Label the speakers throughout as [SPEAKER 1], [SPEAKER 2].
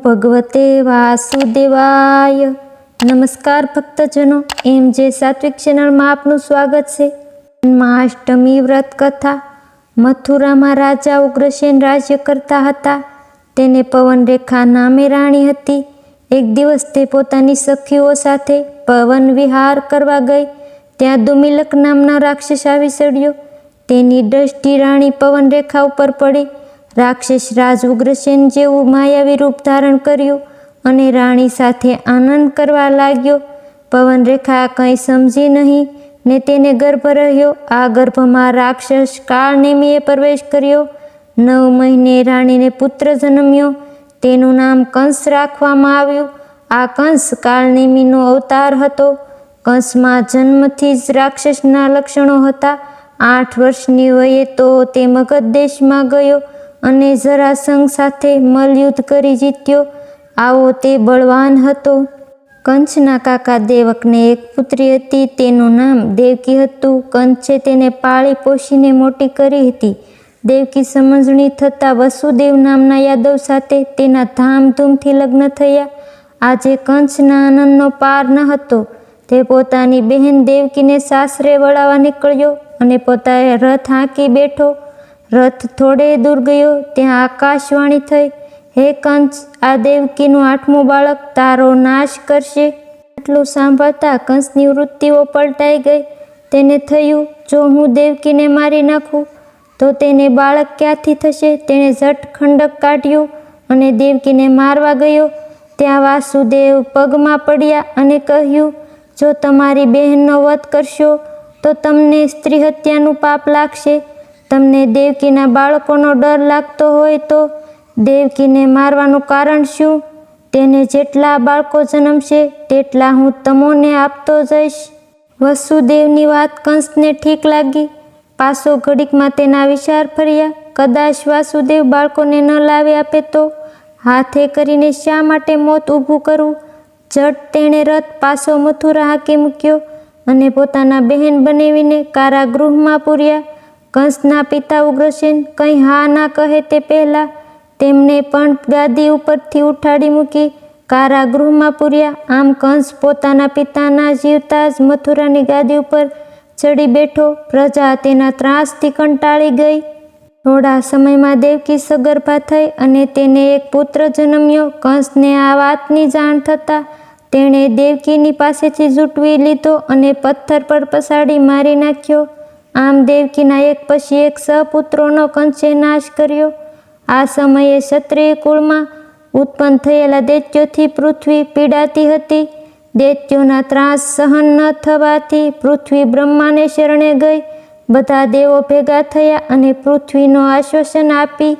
[SPEAKER 1] ભગવતે વાસુદેવાય. નમસ્કાર ભક્તજનો, MJ સાત્વિક ચેનલમાં આપનું સ્વાગત છે. જન્માષ્ટમી વ્રત કથા. મથુરામાં રાજા ઉગ્રસેન રાજ્ય કરતા હતા. તેને પવનરેખા નામે રાણી હતી. એક દિવસ તે પોતાની સખીઓ સાથે પવન વિહાર કરવા ગઈ. ત્યાં દુમિલક નામનો રાક્ષસ આવી ચડ્યો. તેની દ્રષ્ટિ રાણી પવનરેખા ઉપર પડી. રાક્ષસ રાજ ઉગ્રસેન જેવું માયાવી રૂપ ધારણ કર્યું અને રાણી સાથે આનંદ કરવા લાગ્યો. પવનરેખા કંઈ સમજી નહીં ને તેને ગર્ભ રહ્યો. આ ગર્ભમાં રાક્ષસ કાળનેમીએ પ્રવેશ કર્યો. 9 મહિને રાણીને પુત્ર જન્મ્યો. તેનું નામ કંસ રાખવામાં આવ્યું. આ કંસ કાળનેમીનો અવતાર હતો. કંસમાં જન્મથી જ રાક્ષસના લક્ષણો હતા. 8 વર્ષની વયે તો તે મગધ દેશમાં ગયો અને જરાસંઘ સાથે મલયુદ્ધ કરી જીત્યો. આવો તે બળવાન હતો. કંસના કાકા દેવકને એક પુત્રી હતી. તેનું નામ દેવકી હતું. કંસે તેને પાળી પોષીને મોટી કરી હતી. દેવકી સમજણી થતાં વસુદેવ નામના યાદવ સાથે તેના ધામધૂમથી લગ્ન થયા. આજે કંસના આનંદનો પાર ન હતો. તે પોતાની બહેન દેવકીને સાસરે વળાવવા નીકળ્યો અને પોતાએ રથ હાંકી બેઠો. રથ થોડે દૂર ગયો ત્યાં આકાશવાણી થઈ, હે કંસ, આ દેવકીનું 8મું બાળક તારો નાશ કરશે. આટલું સાંભળતા કંસની વૃત્તિઓ પલટાઈ ગઈ. તેને થયું, જો હું દેવકીને મારી નાખું તો તેને બાળક ક્યાંથી થશે. તેણે ઝટ ખંડક કાઢ્યું અને દેવકીને મારવા ગયો. ત્યાં વાસુદેવ પગમાં પડ્યા અને કહ્યું, જો તમારી બહેનનો વધ કરશો તો તમને સ્ત્રી હત્યાનું પાપ લાગશે. તમને દેવકીના બાળકોનો ડર લાગતો હોય તો દેવકીને મારવાનું કારણ શું? તેને જેટલા બાળકો જન્મશે તેટલા હું તમોને આપતો જઈશ. વસુદેવની વાત કંસને ઠીક લાગી. પાછો ઘડીકમાં તેના વિચાર ફર્યા. કદાચ વાસુદેવ બાળકોને ન લાવી આપે તો હાથે કરીને શા માટે મોત ઊભું કરવું. ઝટ તેણે રથ પાછો મથુરા હાંકી મૂક્યો અને પોતાના બહેન બનાવીને કારાગૃહમાં પૂર્યા. કંસના પિતા ઉગ્રસેન કંઈ હા ના કહે તે પહેલાં તેમને પણ ગાદી ઉપરથી ઉઠાડી મૂકી કારાગૃહમાં પૂર્યા. આમ કંસ પોતાના પિતાના જીવતા જ મથુરાની ગાદી ઉપર ચડી બેઠો. પ્રજા તેના ત્રાસથી કંટાળી ગઈ. થોડા સમયમાં દેવકી સગર્ભા થઈ અને તેને એક પુત્ર જન્મ્યો. કંસને આ વાતની જાણ થતાં તેણે દેવકીની પાસેથી ઝૂંટવી લીધો અને પથ્થર પર પસાડી મારી નાખ્યો. આમ દેવકીના એક પછી એક સપુત્રોનો કંસે નાશ કર્યો. આ સમયે ક્ષત્રિય કુળમાં ઉત્પન્ન થયેલા દૈત્યોથી પૃથ્વી પીડાતી હતી. દૈત્યોના ત્રાસ સહન ન થવાથી પૃથ્વી બ્રહ્માને શરણે ગઈ. બધા દેવો ભેગા થયા અને પૃથ્વીનો આશ્વાસન આપી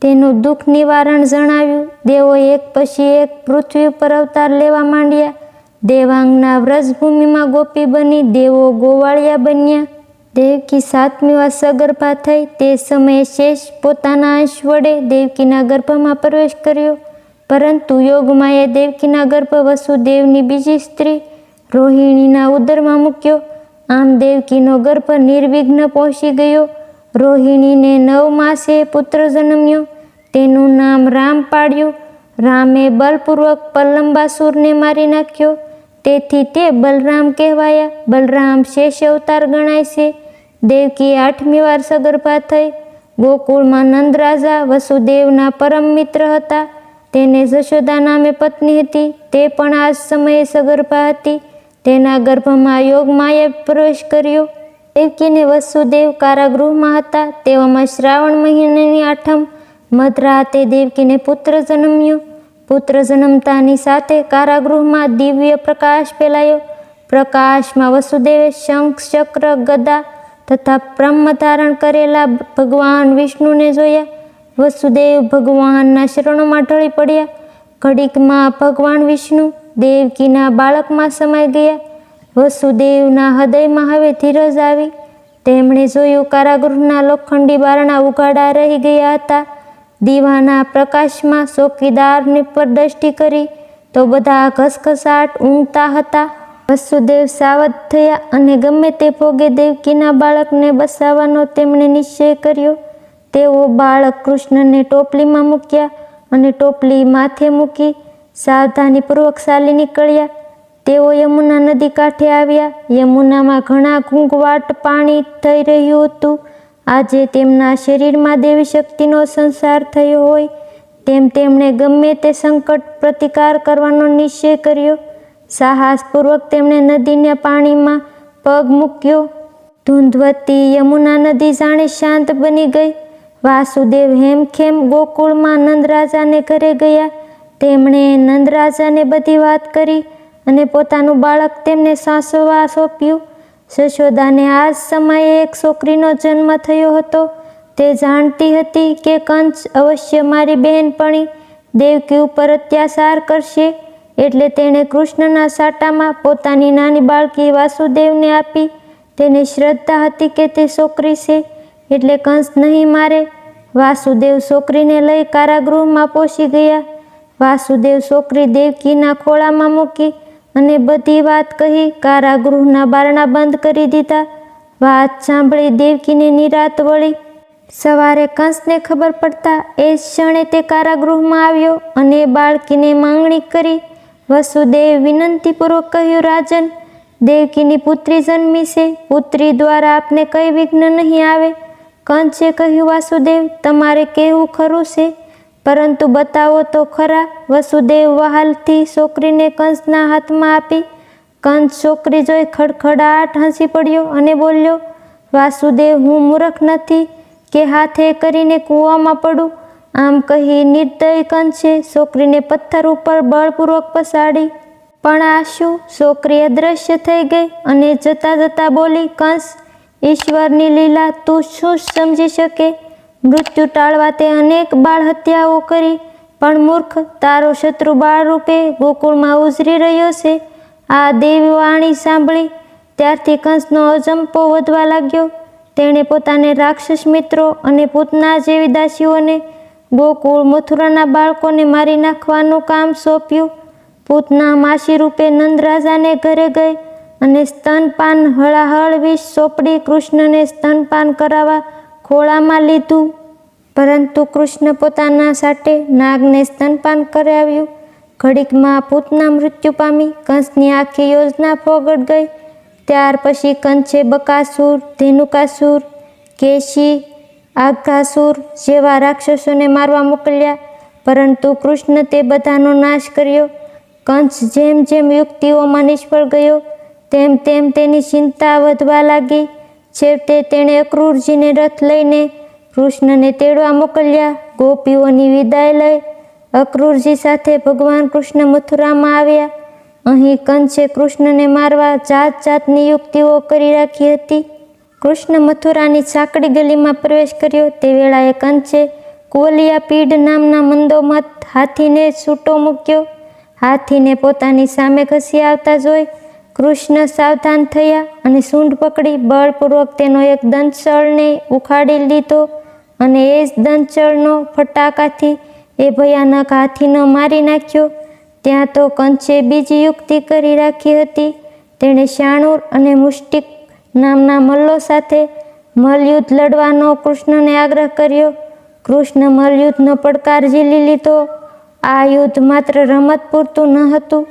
[SPEAKER 1] તેનું દુઃખ નિવારણ જણાવ્યું. દેવો એક પછી એક પૃથ્વી ઉપર અવતાર લેવા માંડ્યા. દેવાંગના વ્રજભૂમિમાં ગોપી બની દેવો ગોવાળિયા બન્યા. દેવકી 7મી વાર સગર્ભા થઈ. તે સમયે શેષ પોતાના અંશ વડે દેવકીના ગર્ભમાં પ્રવેશ કર્યો. પરંતુ યોગમાએ દેવકીના ગર્ભ વસુદેવની બીજી સ્ત્રી રોહિણીના ઉદરમાં મૂક્યો. આમ દેવકીનો ગર્ભ નિર્વિઘ્ન પહોંચી ગયો. રોહિણીને 9 માસે પુત્ર જન્મ્યો. તેનું નામ રામ પાડ્યું. રામે બલપૂર્વક પલ્લંબાસુરને મારી નાખ્યો. તેથી તે બલરામ કહેવાયા. બલરામ શેષ અવતાર ગણાય છે. દેવકી 8મી વાર સગર્ભા થઈ. ગોકુળમાં નંદરાજા વસુદેવના પરમ મિત્ર હતા. તેને જશોદા નામે પત્ની હતી. તે પણ આ સમયે સગર્ભા હતી. તેના ગર્ભમાં યોગમાએ પ્રવેશ કર્યો. દેવકીને વસુદેવ કારાગૃહમાં હતા. તેવામાં શ્રાવણ મહિનાની 8મ મધરાતે દેવકીને પુત્ર જન્મ્યો. પુત્ર જન્મતાની સાથે કારાગૃહમાં દિવ્ય પ્રકાશ ફેલાયો. પ્રકાશમાં વસુદેવે શંખ, ચક્ર, ગદા તથા બ્રહ્મ ધારણ કરેલા ભગવાન વિષ્ણુને જોયા. વસુદેવ ભગવાનના શરણોમાં ઢળી પડ્યા. ઘડીકમાં ભગવાન વિષ્ણુ દેવકીના બાળકમાં સમાઈ ગયા. વસુદેવના હૃદયમાં હવે ધીરજ આવી. તેમણે જોયું કારાગૃહના લોખંડી બારણા ઉઘાડા રહી ગયા હતા. દીવાના પ્રકાશમાં ચોકીદારની પર દ્રષ્ટિ કરી તો બધા ઘસઘસાટ ઊંઘતા હતા. વસુદેવ સાવધ થયા અને ગમે તે ભોગે દેવકીના બાળકને બસાવવાનો તેમણે નિશ્ચય કર્યો. તેઓ બાળક કૃષ્ણને ટોપલીમાં મૂક્યા અને ટોપલી માથે મૂકી સાવધાનીપૂર્વક ચાલી નીકળ્યા. તેઓ યમુના નદી કાંઠે આવ્યા. યમુનામાં ઘણા ઘૂંઘવાટ પાણી થઈ રહ્યું હતું. આજે તેમના શરીરમાં દેવી શક્તિનો સંચાર થયો હોય તેમ તેમણે ગમે તે સંકટ પ્રતિકાર કરવાનો નિશ્ચય કર્યો. સાહસપૂર્વક તેમણે નદીના પાણીમાં પગ મૂક્યો. ધૂંધવતી યમુના નદી જાણે શાંત બની ગઈ. વાસુદેવ હેમખેમ ગોકુળમાં નંદરાજાને ઘરે ગયા. તેમણે નંદરાજાને બધી વાત કરી અને પોતાનું બાળક તેમને સાસવવા સોંપ્યું. જશોદાને આ જ સમયે એક છોકરીનો જન્મ થયો હતો. તે જાણતી હતી કે કંસ અવશ્ય મારી બહેનપણી દેવકી ઉપર અત્યાચાર કરશે, એટલે તેણે કૃષ્ણના સાટામાં પોતાની નાની બાળકી વાસુદેવને આપી. તેને શ્રદ્ધા હતી કે તે છોકરી છે એટલે કંસ નહીં મારે. વાસુદેવ છોકરીને લઈ કારાગૃહમાં પહોંચી ગયા. વાસુદેવ છોકરી દેવકીના ખોળામાં મૂકી અને બધી વાત કહી. કારાગૃહના બારણા બંધ કરી દીધા. વાત સાંભળી દેવકીને નિરાત વળી. સવારે કંસને ખબર પડતા એ જ ક્ષણે તે કારાગૃહમાં આવ્યો અને બાળકીને માંગણી કરી. વસુદેવ વિનંતીપૂર્વક કહ્યું, રાજન, દેવકીની પુત્રી જન્મી છે. પુત્રી દ્વારા આપને કંઈ વિઘ્ન નહીં આવે. કંસે કહ્યું, વાસુદેવ, તમારે કહેવું ખરું છે, પરંતુ બતાવો તો ખરા. વસુદેવ વહાલથી છોકરીને કંસના હાથમાં આપી. કંસ છોકરી જોઈ ખડખડાટ હસી પડ્યો અને બોલ્યો, વાસુદેવ, હું મૂર્ખ નથી કે હાથે કરીને કૂવામાં પડું. આમ કહી નિર્દય કંસે છોકરીને પથ્થર ઉપર બળપૂર્વક પસાડી. પણ આ શું? છોકરી અદૃશ્ય થઈ ગઈ અને જતા જતા બોલી, કંસ, ઈશ્વરની લીલા તું શું સમજી શકે? મૃત્યુ ટાળવા તે અનેક બાળ હત્યાઓ કરી, પણ મૂર્ખ, તારો શત્રુ બાળ રૂપે ગોકુળમાં ઉછરી રહ્યો છે. આ દેવી વાણી સાંભળી ત્યારથી કંસનો અજંપો વધવા લાગ્યો. તેણે પોતાને રાક્ષસ મિત્રો અને પૂતના જેવી દાસીઓને ગોકુળ મથુરાના બાળકોને મારી નાખવાનું કામ સોંપ્યું. પૂતના માસી રૂપે નંદરાજાને ઘરે ગઈ અને સ્તનપાન હળાહળ વિષ સોંપડી કૃષ્ણને સ્તનપાન કરાવવા ખોળામાં લીધું. પરંતુ કૃષ્ણ પોતાના સાટે નાગને સ્તનપાન કરાવ્યું. ઘડીકમાં પૂતના મૃત્યુ પામી. કંસની આખી યોજના ફોગટ ગઈ. ત્યાર પછી કંસે બકાસુર, ધેનુકાસુર, કેશી, આઘાસુર જેવા રાક્ષસોને મારવા મોકલ્યા, પરંતુ કૃષ્ણ તે બધાનો નાશ કર્યો. કંસ જેમ જેમ યુક્તિઓમાં નિષ્ફળ ગયો તેમ તેમ તેની ચિંતા વધવા લાગી. છેવટે તેણે અક્રૂરજીને રથ લઈને કૃષ્ણને તેડવા મોકલ્યા. ગોપીઓની વિદાય લઈ અક્રૂરજી સાથે ભગવાન કૃષ્ણ મથુરામાં આવ્યા. અહીં કંસે કૃષ્ણને મારવા જાત જાતની યુક્તિઓ કરી રાખી હતી. કૃષ્ણ મથુરાની સાંકડી ગલીમાં પ્રવેશ કર્યો તે વેળાએ કંસે કુવલિયા પીઢ નામના મંદોમત હાથીને છૂટો મૂક્યો. હાથીને પોતાની સામે ખસી આવતા જોઈ કૃષ્ણ સાવધાન થયા અને સૂંઢ પકડી બળપૂર્વક તેનો એક દંતસળને ઉખાડી લીધો અને એ જ દંતસળનો ફટાકાથી એ ભયાનક હાથીનો મારી નાખ્યો. ત્યાં તો કંસે બીજી યુક્તિ કરી રાખી હતી. તેણે શાણુર અને મુષ્ટિક નામના મલ્લો સાથે મલયુદ્ધ લડવાનો કૃષ્ણને આગ્રહ કર્યો. કૃષ્ણ મલયુદ્ધનો પડકાર ઝીલી લીધો. આ યુદ્ધ માત્ર રમત પૂરતું ન હતું,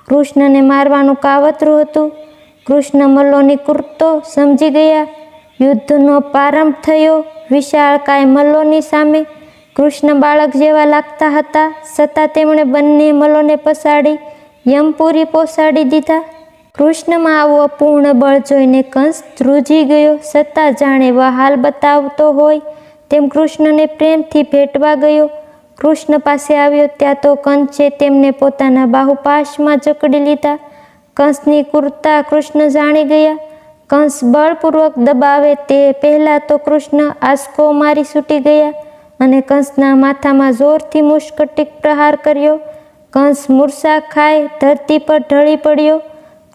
[SPEAKER 1] કૃષ્ણને મારવાનું કાવતરું હતું. કૃષ્ણ મલ્લોની કૃતો સમજી ગયા. યુદ્ધનો પ્રારંભ થયો. વિશાળકાય મલ્લોની સામે કૃષ્ણ બાળક જેવા લાગતા હતા, છતાં તેમણે બંને મલ્લોને પછાડી યમપુરી પહોંચાડી દીધા. કૃષ્ણમાં આવું અપૂર્ણ બળ જોઈને કંસ ધ્રુજી ગયો, છતાં જાણે વહાલ બતાવતો હોય તેમ કૃષ્ણને પ્રેમથી ભેટવા ગયો. કૃષ્ણ પાસે આવ્યો ત્યાં તો કંસે તેમને પોતાના બાહુપાશમાં જકડી લીધા. કંસની ક્રૂરતા કૃષ્ણ જાણી ગયા. કંસ બળપૂર્વક દબાવે તે પહેલાં તો કૃષ્ણ આંચકો મારી છૂટી ગયા અને કંસના માથામાં જોરથી મુષ્કટિક પ્રહાર કર્યો. કંસ મૂર્છા ખાઈ ધરતી પર ઢળી પડ્યો.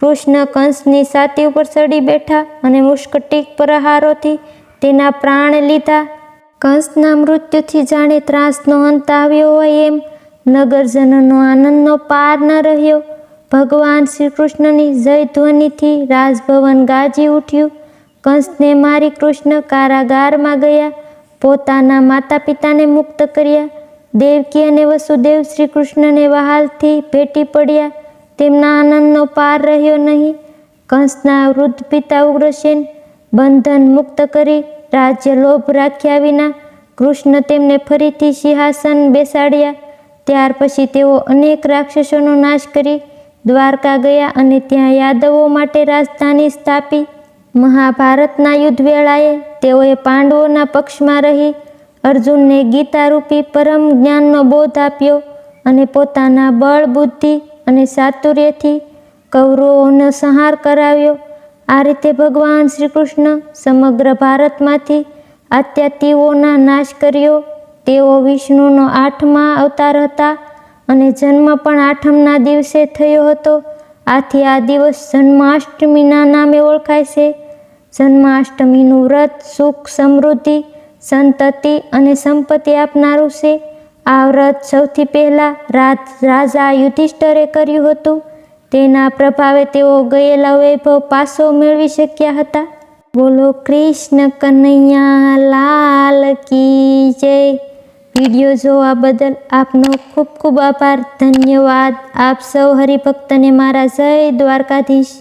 [SPEAKER 1] કૃષ્ણ કંસની છાતી ઉપર ચડી બેઠા અને મુષ્કટિક પ્રહારોથી તેના પ્રાણ લીધા. કંસના મૃત્યુથી જાણે ત્રાસનો અંત આવ્યો હોય એમ નગરજનોનો આનંદનો પાર ન રહ્યો. ભગવાન શ્રી કૃષ્ણની જય ધ્વનિથી રાજભવન ગાજી ઉઠ્યું. કંસને મારી કૃષ્ણ કારાગારમાં ગયા. પોતાના માતા પિતાને મુક્ત કર્યા. દેવકી અને વસુદેવ શ્રી કૃષ્ણને વહાલથી ભેટી પડ્યા. તેમના આનંદનો પાર રહ્યો નહીં. કંસના વૃદ્ધ પિતા ઉગ્રસેન બંધન મુક્ત કરી રાજ્ય લોભ રાખ્યા વિના કૃષ્ણ તેમને ફરીથી સિંહાસન બેસાડ્યા. ત્યાર પછી તેઓ અનેક રાક્ષસોનો નાશ કરી દ્વારકા ગયા અને ત્યાં યાદવો માટે રાજધાની સ્થાપી. મહાભારતના યુદ્ધ વેળાએ તેઓએ પાંડવોના પક્ષમાં રહી અર્જુનને ગીતારૂપી પરમ જ્ઞાનનો બોધ આપ્યો અને પોતાના બળ બુદ્ધિ અને ચાતુર્યથી કૌરવોનો સંહાર કરાવ્યો. આ રીતે ભગવાન શ્રી કૃષ્ણ સમગ્ર ભારતમાંથી અત્યાતીઓના નાશ કર્યો. તેઓ વિષ્ણુનો 8મા અવતાર હતા અને જન્મ પણ 8મના દિવસે થયો હતો. આથી આ દિવસ જન્માષ્ટમીના નામે ઓળખાય છે. જન્માષ્ટમીનું વ્રત સુખ સમૃદ્ધિ સંતતિ અને સંપત્તિ આપનારું છે. આ વ્રત સૌથી પહેલાં રાજા યુધિષ્ઠરે કર્યું હતું. તેના પ્રભાવે તેઓ ગયેલા વૈભવ પાછો મેળવી શક્યા હતા. બોલો કૃષ્ણ કનૈયા લાલ કી જય. વિડીયો જોવા બદલ આપનો ખૂબ ખૂબ આભાર. ધન્યવાદ. આપ સૌ હરિભક્તને મારા જય દ્વારકાધીશ.